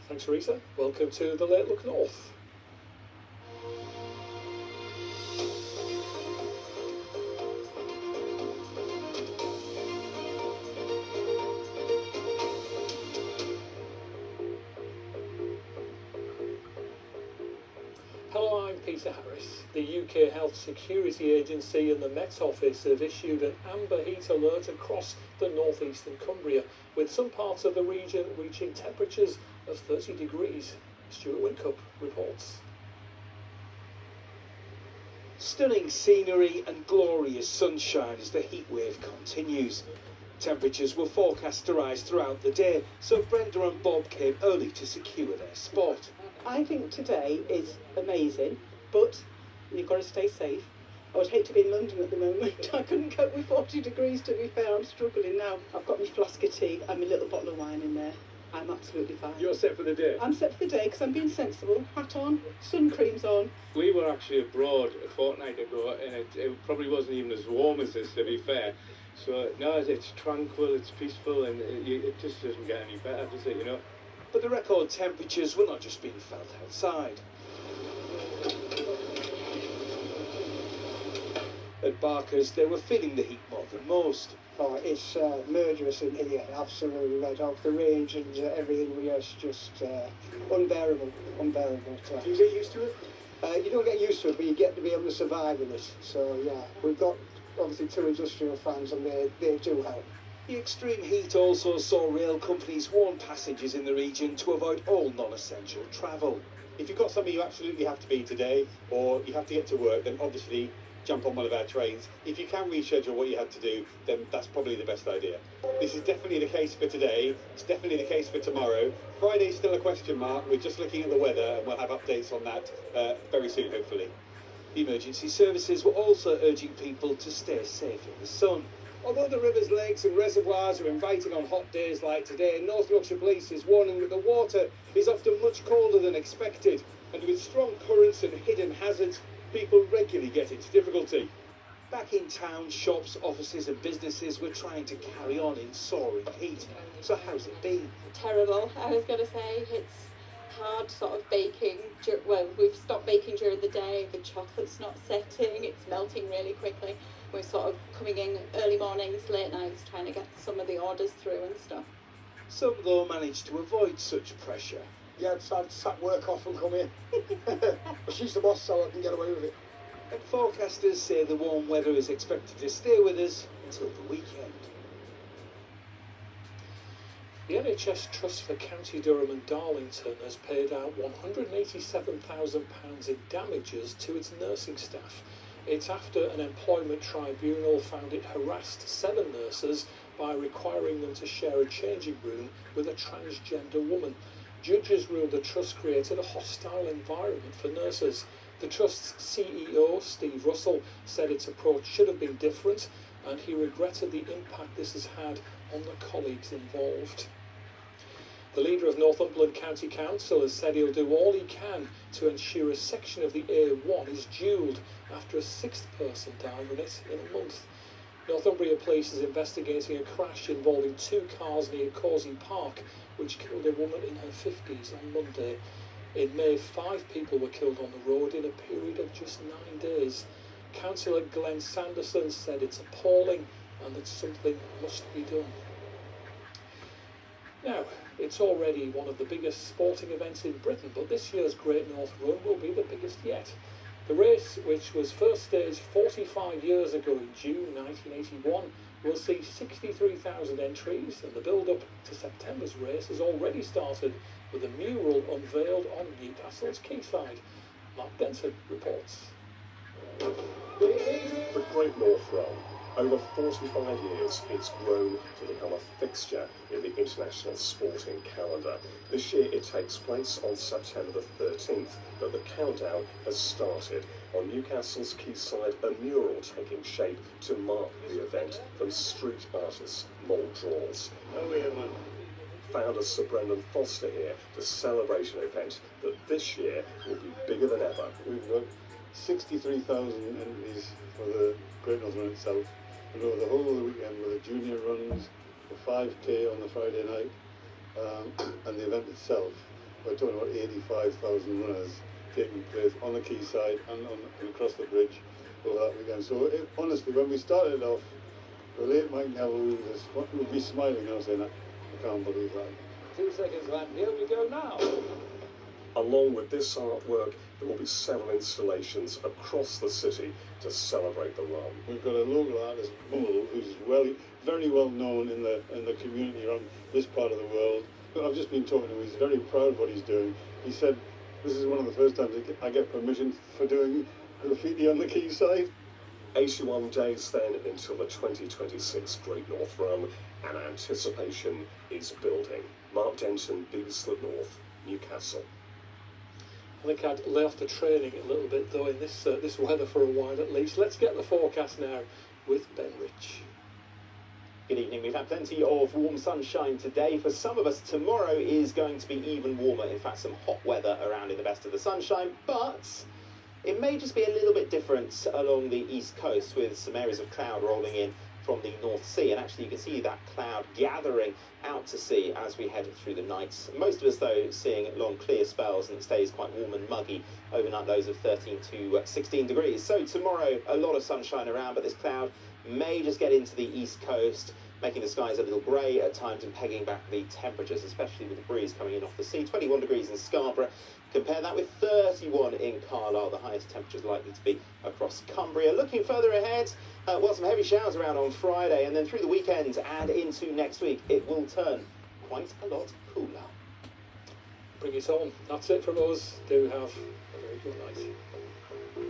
Thanks, Rita. Welcome to the Late Look North. Hello, I'm Peter Harris. The UK Health Security Agency and the Met Office have issued an amber heat alert across the northeastern Cumbria, with some parts of the region reaching temperatures of 30 degrees. Stuart Wincup reports. Stunning scenery and glorious sunshine as the heatwave continues. Temperatures were forecast to rise throughout the day, so Brenda and Bob came early to secure their spot. I think today is amazing, but you've got to stay safe. I would hate to be in London at the moment. I couldn't cope with 40 degrees, to be fair. I'm struggling now. I've got my flask of tea and my little bottle of wine in there. I'm absolutely fine. You're set for the day? I'm set for the day because I'm being sensible. Hat on, sun cream's on. We were actually abroad a fortnight ago and it probably wasn't even as warm as this, to be fair. So, no, it's tranquil, it's peaceful, and it just doesn't get any better, does it, you know? But the record temperatures were not just being felt outside. At Barker's, they were feeling the heat more than most. Oh, it's murderous in here, absolutely red off the range and everything. It's just unbearable. Do you get used to it? You don't get used to it, but you get to be able to survive in it. So yeah, we've got obviously 2 industrial fans and they do help. The extreme heat also saw rail companies warn passengers in the region to avoid all non-essential travel. If you've got somewhere you absolutely have to be today, or you have to get to work, then obviously jump on one of our trains. If you can reschedule what you have to do, then that's probably the best idea. This is definitely the case for today. It's definitely the case for tomorrow. Friday's still a question mark. We're just looking at the weather and we'll have updates on that very soon, hopefully. The emergency services were also urging people to stay safe in the sun. Although the rivers, lakes and reservoirs are inviting on hot days like today, North Yorkshire Police is warning that the water is often much colder than expected, and with strong currents and hidden hazards, people regularly get into difficulty. Back in town, shops, offices and businesses were trying to carry on in soaring heat. So how's it been? Terrible, I was going to say. It's hard sort of baking. Well, we've stopped baking during the day. The chocolate's not setting. It's melting really quickly. We're sort of coming in early mornings, late nights, trying to get some of the orders through and stuff. Some, though, managed to avoid such pressure. Yeah, I decided to sack work off and come in. But she's the boss, so I can get away with it. And forecasters say the warm weather is expected to stay with us until the weekend. The NHS Trust for County Durham and Darlington has paid out £187,000 in damages to its nursing staff. It's after an employment tribunal found it harassed 7 nurses by requiring them to share a changing room with a transgender woman. Judges ruled the Trust created a hostile environment for nurses. The Trust's CEO, Steve Russell, said its approach should have been different, and he regretted the impact this has had on the colleagues involved. The leader of Northumberland County Council has said he'll do all he can to ensure a section of the A1 is dualled after a 6th person died in it in a month. Northumbria Police is investigating a crash involving 2 cars near Causey Park, which killed a woman in her 50s on Monday. In May, 5 people were killed on the road in a period of just 9 days. Councillor Glenn Sanderson said it's appalling and that something must be done. Now, it's already one of the biggest sporting events in Britain, but this year's Great North Run will be the biggest yet. The race, which was first staged 45 years ago in June 1981, will see 63,000 entries, and the build-up to September's race has already started with a mural unveiled on Newcastle's quayside. Mark Denton reports. The Great North Run. Over 45 years, it's grown to become a fixture in the international sporting calendar. This year it takes place on September the 13th, but the countdown has started. On Newcastle's quayside, a mural taking shape to mark the event from street artist Mould Draws. Founder Sir Brendan Foster here to celebrate an event that this year will be bigger than ever. We've got 63,000 entries for the Great North Run itself, and over the whole of the weekend with the junior runs, the 5K on the Friday night, and the event itself, we're talking about 85,000 runners taking place on the quayside and across the bridge over that weekend. So honestly, when we started off, the late Mike Neville would be smiling now saying, I can't believe that. 2 seconds left, here we go now. Along with this artwork, there will be several installations across the city to celebrate the run. We've got a local artist, Bull, who's very well known in the community around this part of the world. I've just been talking to him. He's very proud of what he's doing. He said, this is one of the first times I get permission for doing graffiti on the quayside. 81 days then until the 2026 Great North Run, and anticipation is building. Mark Denton, BBC North, Newcastle. I think I'd lay off the training a little bit though in this weather for a while at least. Let's get the forecast now with Ben Rich. Good evening. We've had plenty of warm sunshine today. For some of us, tomorrow is going to be even warmer. In fact, some hot weather around in the best of the sunshine, but it may just be a little bit different along the east coast with some areas of cloud rolling in from the North Sea, and actually you can see that cloud gathering out to sea as we head through the nights. Most of us though seeing long clear spells, and it stays quite warm and muggy, overnight lows of 13 to 16 degrees. So tomorrow a lot of sunshine around, but this cloud may just get into the east coast, making the skies a little grey at times and pegging back the temperatures, especially with the breeze coming in off the sea. 21 degrees in Scarborough. Compare that with 31 in Carlisle, the highest temperatures likely to be across Cumbria. Looking further ahead, well, some heavy showers around on Friday, and then through the weekend and into next week, it will turn quite a lot cooler. Bring it on. That's it from us. Do have a very good night.